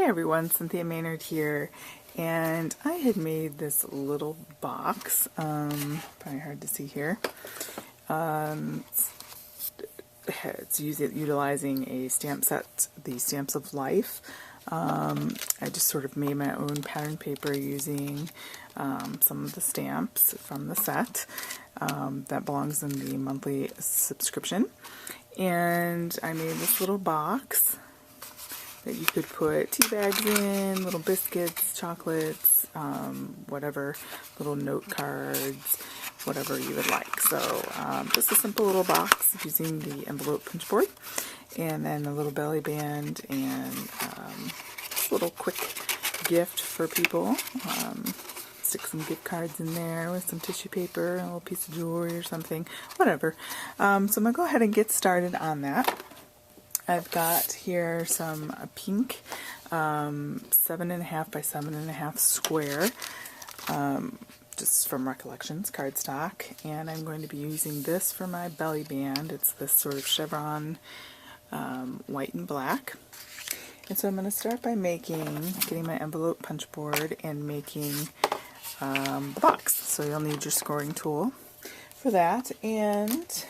everyone, Cynthia Maynard here, and I had made this little box, probably hard to see here. It's utilizing a stamp set, the Stamps of Life. I just sort of made my own pattern paper using some of the stamps from the set that belongs in the monthly subscription. And I made this little box that you could put tea bags in, little biscuits, chocolates, whatever, little note cards, whatever you would like. So just a simple little box using the envelope punch board, and then a little belly band, and just a little quick gift for people. Stick some gift cards in there with some tissue paper, a little piece of jewelry or something, whatever. So I'm going to go ahead and get started on that. I've got here some pink 7.5 by 7.5 square, just from Recollections cardstock, and I'm going to be using this for my belly band. It's this sort of chevron white and black. And so I'm going to start by getting my envelope punch board and making the box. So you'll need your scoring tool for that, and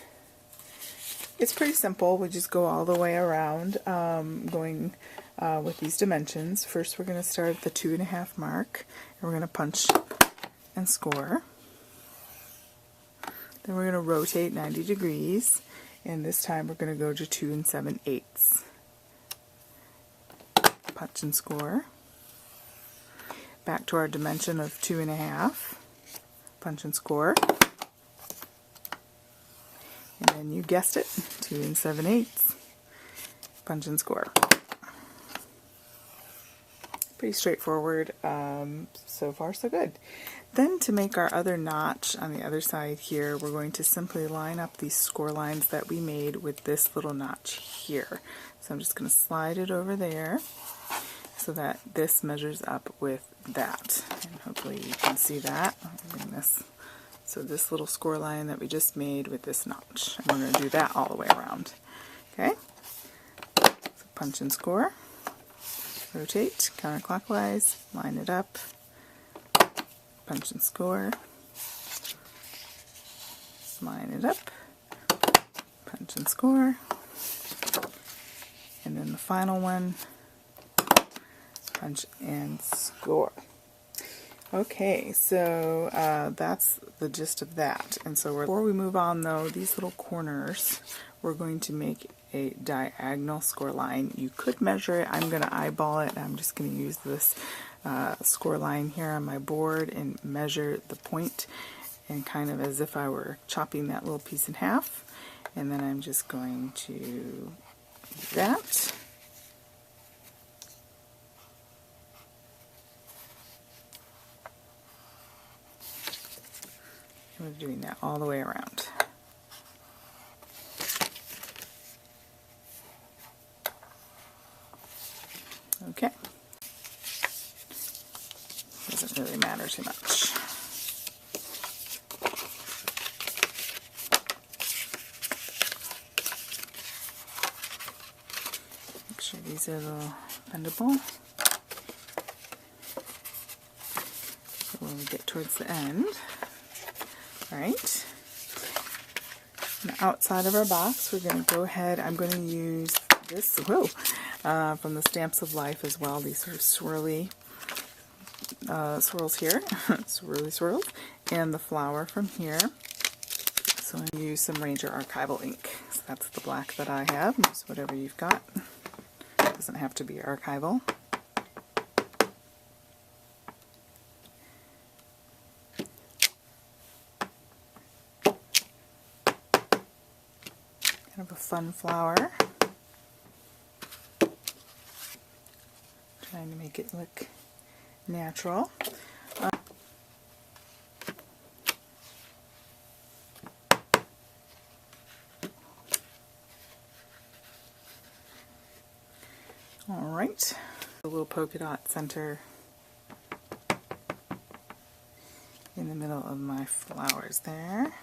it's pretty simple. We just go all the way around, going with these dimensions. First we're going to start at the 2.5 mark, and we're going to punch and score. Then we're going to rotate 90 degrees, and this time we're going to go to 2 7/8. Punch and score. Back to our dimension of 2.5. Punch and score. And then you guessed it, 2 7/8. Punch and score. Pretty straightforward. So far so good. Then to make our other notch on the other side here, we're going to simply line up these score lines that we made with this little notch here. So I'm just going to slide it over there so that this measures up with that. And hopefully you can see that. I'll bring this. So this little score line that we just made with this notch, and we're going to do that all the way around. Okay? So punch and score. Rotate counterclockwise, line it up, punch and score, line it up, punch and score, and then the final one, punch and score. Okay, so that's the gist of that. And so before we move on though, these little corners, we're going to make a diagonal score line. You could measure it. I'm going to eyeball it. I'm just going to use this score line here on my board and measure the point, and kind of as if I were chopping that little piece in half. And then I'm just going to do that. We're doing that all the way around. Okay. Doesn't really matter too much. Make sure these are a little bendable. So when we get towards the end, alright, on the outside of our box, we're going to go ahead, I'm going to use this, from the Stamps of Life as well, these sort of swirly swirls here, swirly swirls, and the flower from here. So I'm going to use some Ranger Archival ink. So that's the black that I have. Use whatever you've got. It doesn't have to be archival. Kind of a fun flower. Trying to make it look natural. Alright, a little polka dot center in the middle of my flowers there.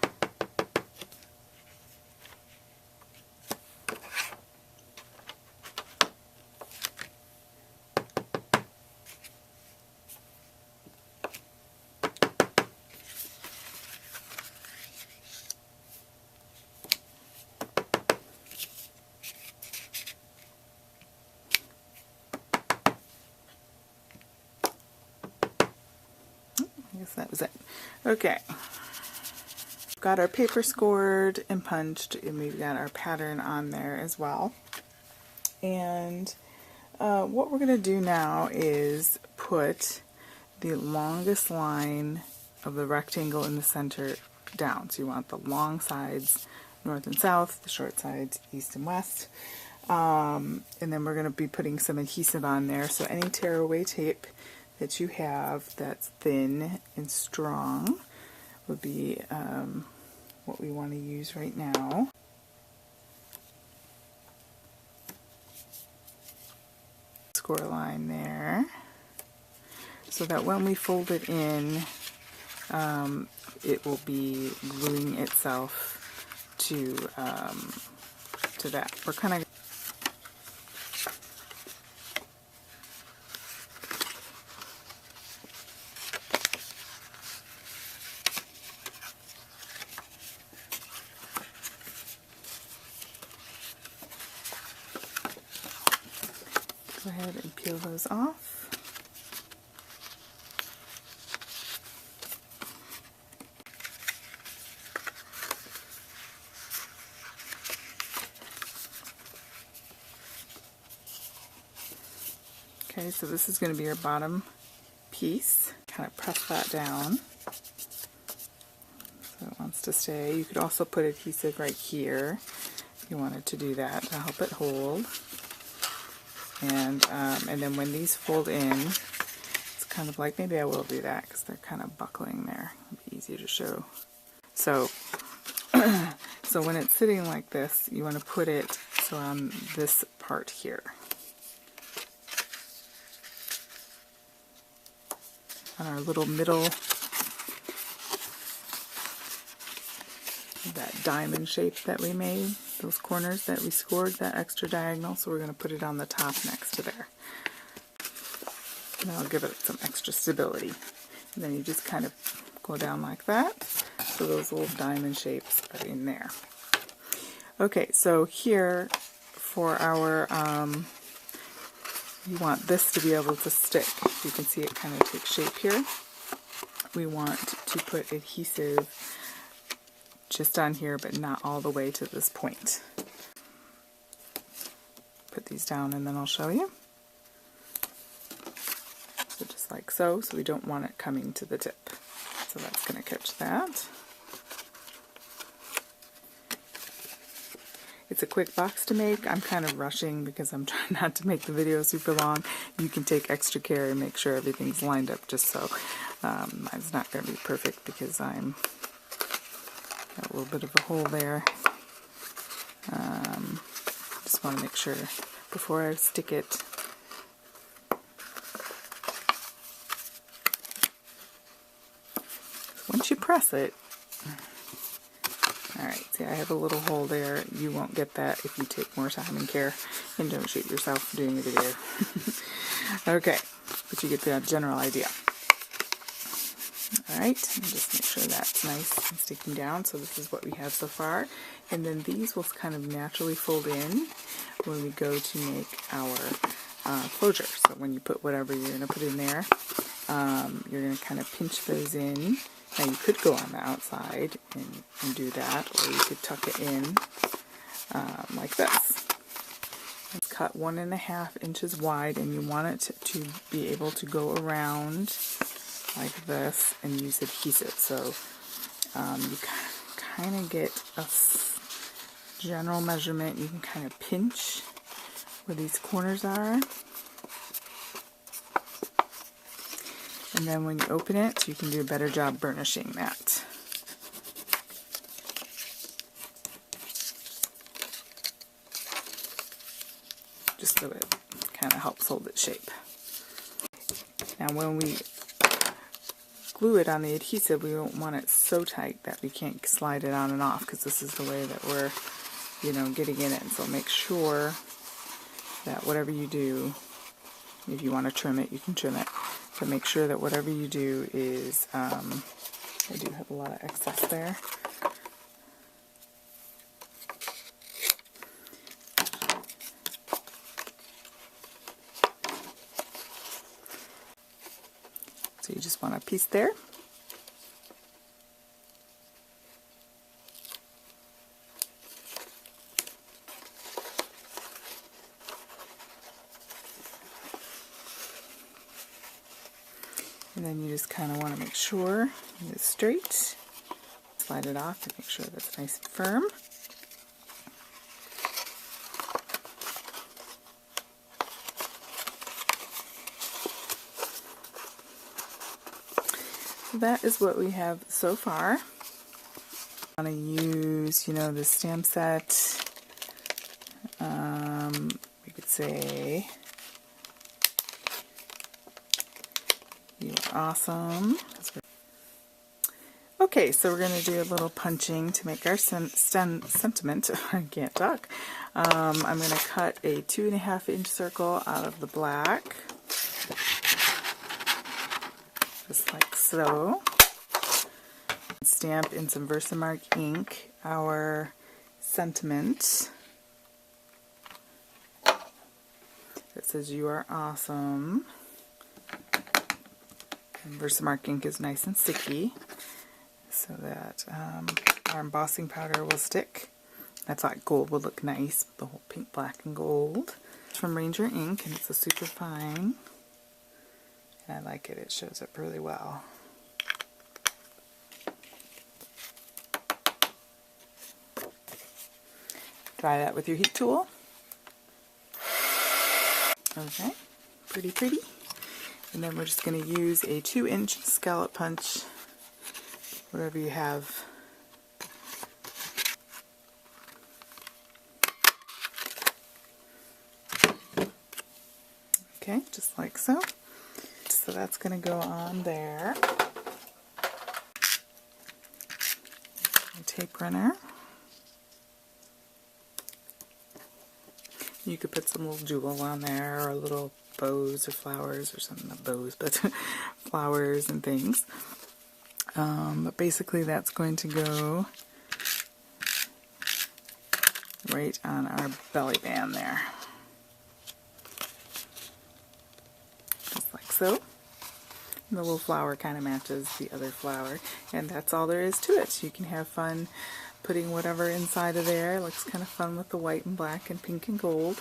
that was it. Okay. Got our paper scored and punched, and we've got our pattern on there as well. And what we're going to do now is put the longest line of the rectangle in the center down. So you want the long sides north and south, the short sides east and west. And then we're going to be putting some adhesive on there. So any tearaway tape that you have that's thin and strong would be what we want to use right now. Score a line there so that when we fold it in, it will be gluing itself to that. We're kind of go ahead and peel those off. Okay, so this is going to be your bottom piece. Kind of press that down so it wants to stay. You could also put adhesive right here if you wanted to do that to help it hold. And then when these fold in, it's kind of like, maybe I will do that because they're kind of buckling there. It'll be easier to show. So, so when it's sitting like this, you want to put it so on this part here. On our little middle, that diamond shape that we made, those corners that we scored, that extra diagonal, so we're going to put it on the top next to there. And that'll give it some extra stability. And then you just kind of go down like that, so those little diamond shapes are in there. Okay, so here for our, you want this to be able to stick. You can see it kind of takes shape here. We want to put adhesive just on here, but not all the way to this point. Put these down and then I'll show you. So just like so, so we don't want it coming to the tip. So that's going to catch that. It's a quick box to make. I'm kind of rushing because I'm trying not to make the video super long. You can take extra care and make sure everything's lined up just so. Mine's not going to be perfect because I'm got a little bit of a hole there. Just want to make sure before I stick it. Once you press it, alright, see I have a little hole there. You won't get that if you take more time and care and don't shoot yourself doing the video. Okay, but you get the general idea. Alright, just make sure that's nice and sticking down. So this is what we have so far. And then these will kind of naturally fold in when we go to make our closure. So when you put whatever you're going to put in there, you're going to kind of pinch those in. Now you could go on the outside and do that, or you could tuck it in like this. It's cut 1.5 inches wide, and you want it to be able to go around like this and use adhesive. So you kind of get a general measurement. You can kind of pinch where these corners are. And then when you open it, you can do a better job burnishing that. Just so it kind of helps hold its shape. Now when we glue it on the adhesive, we don't want it so tight that we can't slide it on and off, because this is the way that we're, getting in it. So make sure that whatever you do, if you want to trim it, you can trim it. But make sure that whatever you do is, I do have a lot of excess there. So you just want a piece there, And then you just kind of want to make sure it's straight. Slide it off and make sure that's nice and firm. That is what we have so far. I'm going to use, you know, the stamp set. We could say, "You are awesome." Okay, so we're going to do a little punching to make our sentiment. I can't talk. I'm going to cut a 2.5 inch circle out of the black, just like so. Stamp in some Versamark ink our sentiment that says "You are awesome." And Versamark ink is nice and sticky, so that our embossing powder will stick. I thought gold would look nice with the whole pink, black, and gold. It's from Ranger ink, and it's a super fine. And I like it. It shows up really well. Try that with your heat tool. Okay, pretty pretty. And then we're just going to use a 2-inch scallop punch, whatever you have. Okay, just like so. So that's going to go on there. A tape runner. You could put some little jewel on there, or little bows or flowers or something, not bows, but flowers and things. But basically that's going to go right on our belly band there. Just like so. And the little flower kind of matches the other flower, and that's all there is to it. You can have fun putting whatever inside of there. It looks kind of fun with the white and black and pink and gold,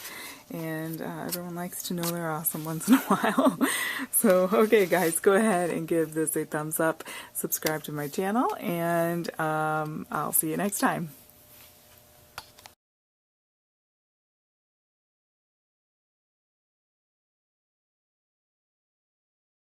and everyone likes to know they're awesome once in a while. So okay guys, go ahead and give this a thumbs up, subscribe to my channel, and I'll see you next time.